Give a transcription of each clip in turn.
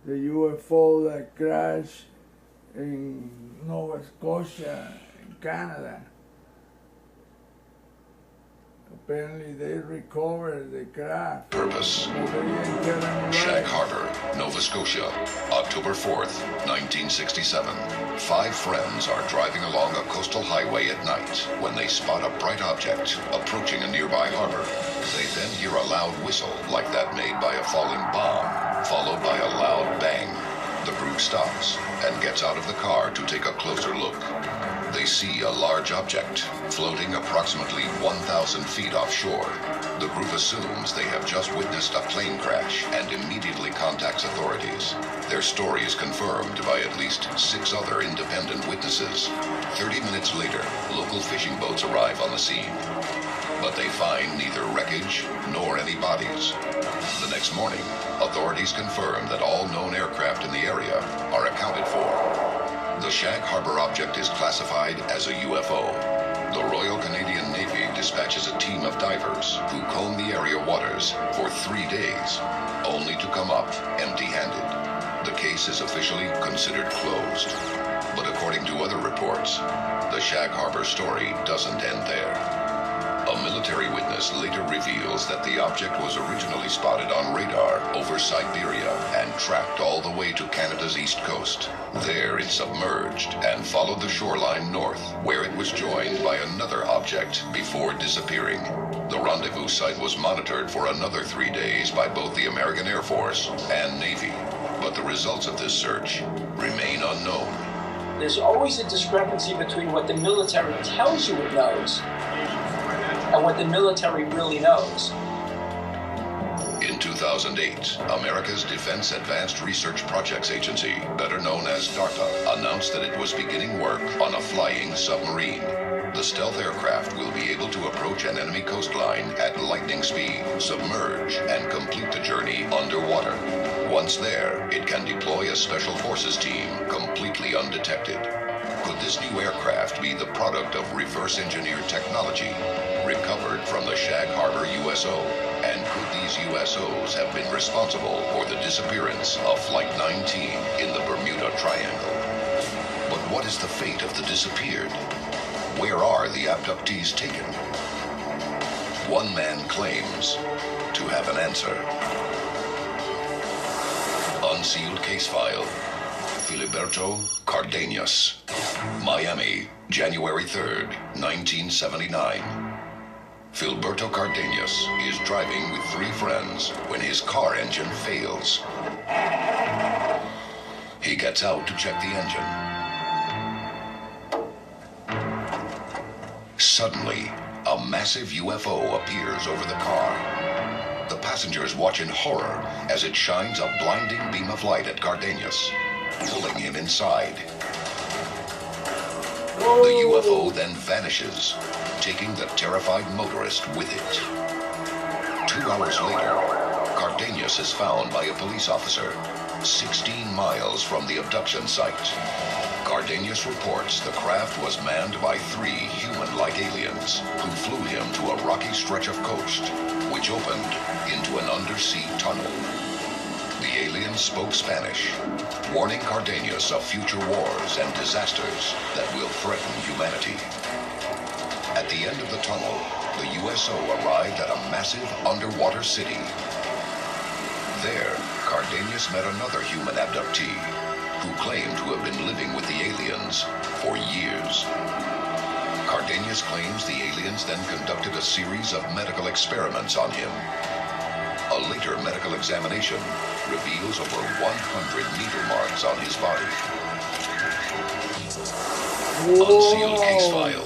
the UFO that crashed in Nova Scotia, in Canada. Apparently they recovered the craft. Purpose. Shag Harbor, Nova Scotia, October 4th, 1967. 5 friends are driving along a coastal highway at night when they spot a bright object approaching a nearby harbor. They then hear a loud whistle like that made by a falling bomb, followed by a loud bang. The group stops and gets out of the car to take a closer look. They see a large object floating approximately 1,000 feet offshore. The group assumes they have just witnessed a plane crash and immediately contacts authorities. Their story is confirmed by at least 6 other independent witnesses. 30 minutes later, local fishing boats arrive on the scene. But they find neither wreckage nor any bodies. The next morning, authorities confirm that all known aircraft in the area are accounted for. The Shag Harbor object is classified as a UFO. The Royal Canadian Navy dispatches a team of divers who comb the area waters for 3 days, only to come up empty-handed. The case is officially considered closed. But according to other reports, the Shag Harbor story doesn't end there. A military witness later reveals that the object was originally spotted on radar over Siberia and tracked all the way to Canada's east coast. There it submerged and followed the shoreline north, where it was joined by another object before disappearing. The rendezvous site was monitored for another 3 days by both the American Air Force and Navy, but the results of this search remain unknown. There's always a discrepancy between what the military tells you it knows and what the military really knows. In 2008, America's Defense Advanced Research Projects Agency, better known as DARPA, announced that it was beginning work on a flying submarine. The stealth aircraft will be able to approach an enemy coastline at lightning speed, submerge, and complete the journey underwater. Once there, it can deploy a special forces team completely undetected. Could this new aircraft be the product of reverse-engineered technology recovered from the Shag Harbor USO? And could these USOs have been responsible for the disappearance of Flight 19 in the Bermuda Triangle? But what is the fate of the disappeared? Where are the abductees taken? One man claims to have an answer. Unsealed case file. Filiberto Cardenas. Miami, January 3rd, 1979. Filiberto Cardenas is driving with 3 friends when his car engine fails. He gets out to check the engine. Suddenly, a massive UFO appears over the car. The passengers watch in horror as it shines a blinding beam of light at Cardenas, pulling him inside. The UFO then vanishes, taking the terrified motorist with it. 2 hours later, Cardenas is found by a police officer 16 miles from the abduction site. Cardenas reports the craft was manned by 3 human-like aliens who flew him to a rocky stretch of coast, which opened into an undersea tunnel. The aliens spoke Spanish, warning Cardenas of future wars and disasters that will threaten humanity. At the end of the tunnel, the USO arrived at a massive underwater city. There, Cardenas met another human abductee who claimed to have been living with the aliens for years. Cardenas claims the aliens then conducted a series of medical experiments on him. A later medical examination reveals over 100 needle marks on his body. Unsealed case file.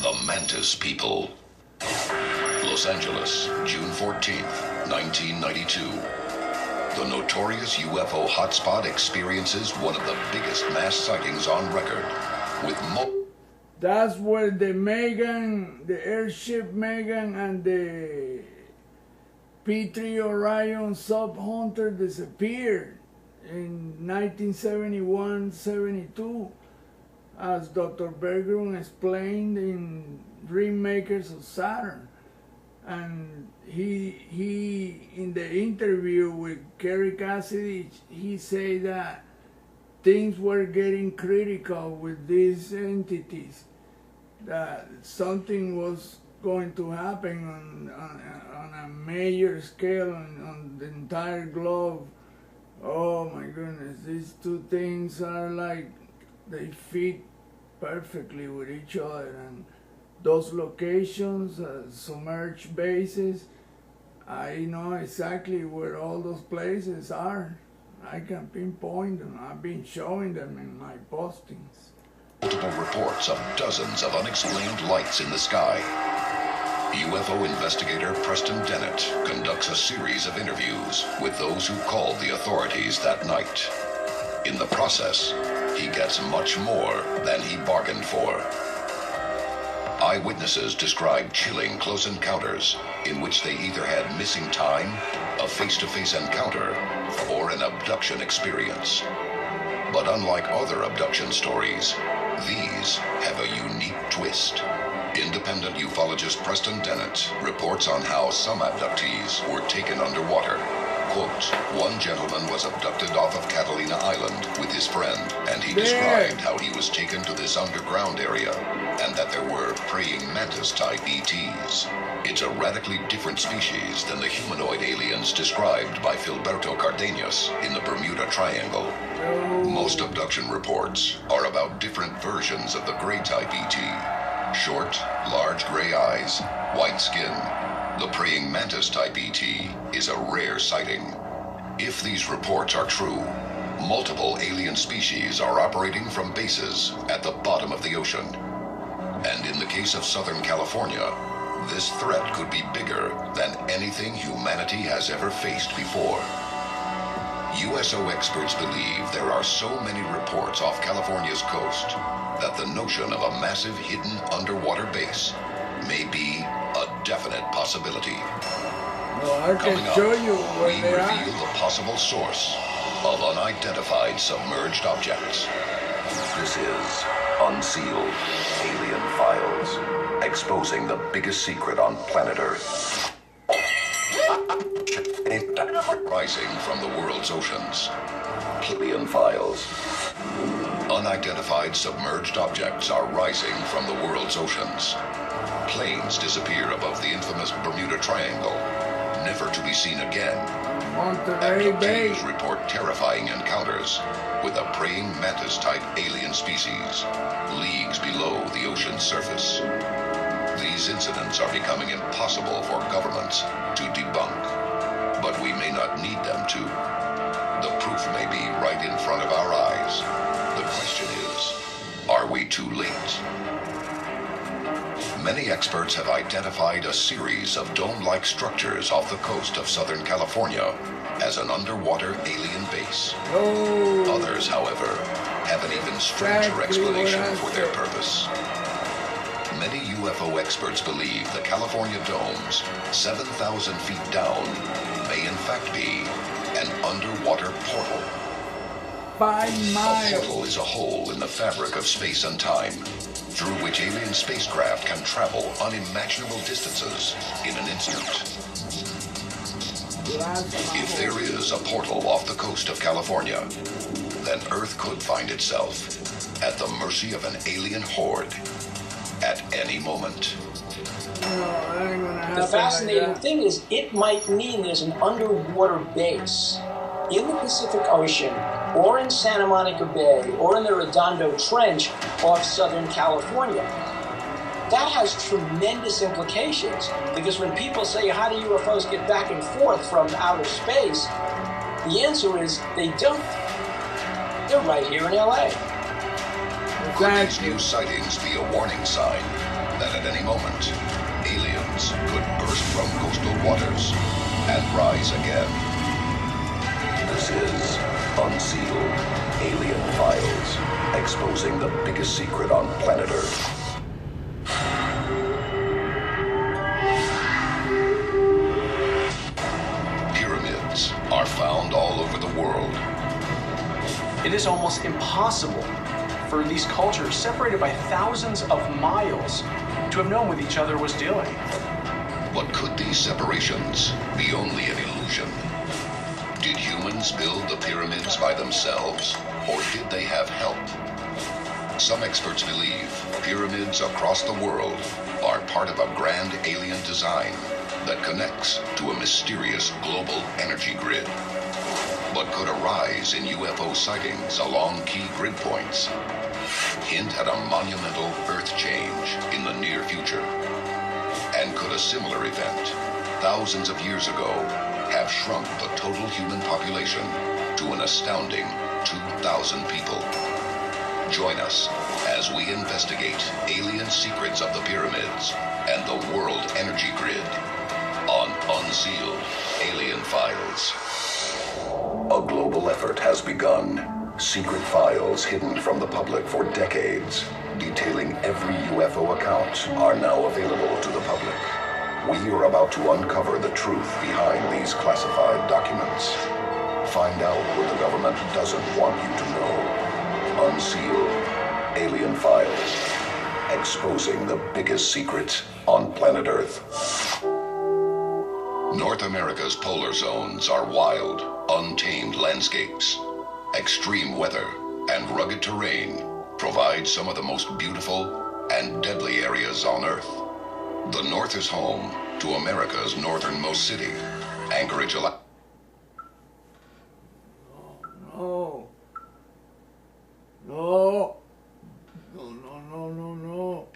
The Mantis People. Los Angeles, June 14th, 1992. The notorious UFO hotspot experiences one of the biggest mass sightings on record, with That's where the Megan, the airship Megan, and the P-3 Orion sub-hunter disappeared in 1971-72, as Dr. Berggrun explained in Ringmakers of Saturn. and he in the interview with Kerry Cassidy, he said that things were getting critical with these entities, that something was going to happen on a major scale on the entire globe. Oh my goodness, these two things are like, they fit perfectly with each other, and those locations, submerged bases, I know exactly where all those places are. I can pinpoint them. I've been showing them in my postings. Multiple reports of dozens of unexplained lights in the sky. UFO investigator Preston Dennett conducts a series of interviews with those who called the authorities that night. In the process, he gets much more than he bargained for. Eyewitnesses describe chilling close encounters in which they either had missing time, a face-to-face encounter, or an abduction experience. But unlike other abduction stories, these have a unique twist. Independent ufologist Preston Dennett reports on how some abductees were taken underwater. Quote, one gentleman was abducted off of Catalina Island with his friend, and he described how he was taken to this underground area and that there were praying mantis-type ETs. It's a radically different species than the humanoid aliens described by Filberto Cardenas in the Bermuda Triangle. Most abduction reports are about different versions of the gray-type ET. Short, large gray eyes, white skin. The praying mantis-type ET is a rare sighting. If these reports are true, multiple alien species are operating from bases at the bottom of the ocean. And in the case of Southern California, this threat could be bigger than anything humanity has ever faced before. USO experts believe there are so many reports off California's coast that the notion of a massive hidden underwater base may be a definite possibility. Well, I Coming can up, show you where we they reveal are. the possible source of unidentified submerged objects. This is Unsealed Alien Files, exposing the biggest secret on planet Earth. Rising from the world's oceans. Alien Files. Unidentified submerged objects are rising from the world's oceans. Planes disappear above the infamous Bermuda Triangle, never to be seen again. Monterrey Bay. Abductees report terrifying encounters with a praying mantis-type alien species, leagues below the ocean's surface. These incidents are becoming impossible for governments to debunk, but we may not need them to. The proof may be right in front of our eyes. The question is, are we too late? Many experts have identified a series of dome-like structures off the coast of Southern California as an underwater alien base. Oh, Others, however, have an even stranger explanation for their purpose. Many UFO experts believe the California domes, 7,000 feet down, may in fact be an underwater portal. 5 miles. A portal is a hole in the fabric of space and time, through which alien spacecraft can travel unimaginable distances in an instant. If there is a portal off the coast of California, then Earth could find itself at the mercy of an alien horde at any moment. No, that ain't gonna happen The fascinating like that. thing is, it might mean there's an underwater base in the Pacific Ocean, or in Santa Monica Bay, or in the Redondo Trench off Southern California. That has tremendous implications, because when people say, how do UFOs get back and forth from outer space? The answer is, they don't. They're right here in LA. Could these new sightings be a warning sign that at any moment, aliens could burst from coastal waters and rise again? This is Unsealed Alien Files, exposing the biggest secret on planet Earth. Pyramids are found all over the world. It is almost impossible for these cultures, separated by thousands of miles, to have known what each other was doing. But could these separations be only an illusion? Did humans build the pyramids by themselves, or did they have help? Some experts believe pyramids across the world are part of a grand alien design that connects to a mysterious global energy grid. But could a rise in UFO sightings along key grid points hint at a monumental Earth change in the near future? And could a similar event, thousands of years ago, have shrunk the total human population to an astounding 2,000 people? Join us as we investigate alien secrets of the pyramids and the world energy grid on Unsealed Alien Files. A global effort has begun. Secret files hidden from the public for decades, detailing every UFO account, are now available to the public. We are about to uncover the truth behind these classified documents. Find out what the government doesn't want you to know. Unsealed Alien Files, exposing the biggest secrets on planet Earth. North America's polar zones are wild, untamed landscapes. Extreme weather and rugged terrain provide some of the most beautiful and deadly areas on Earth. The North is home to America's northernmost city, Anchorage, Alaska. No. No. No.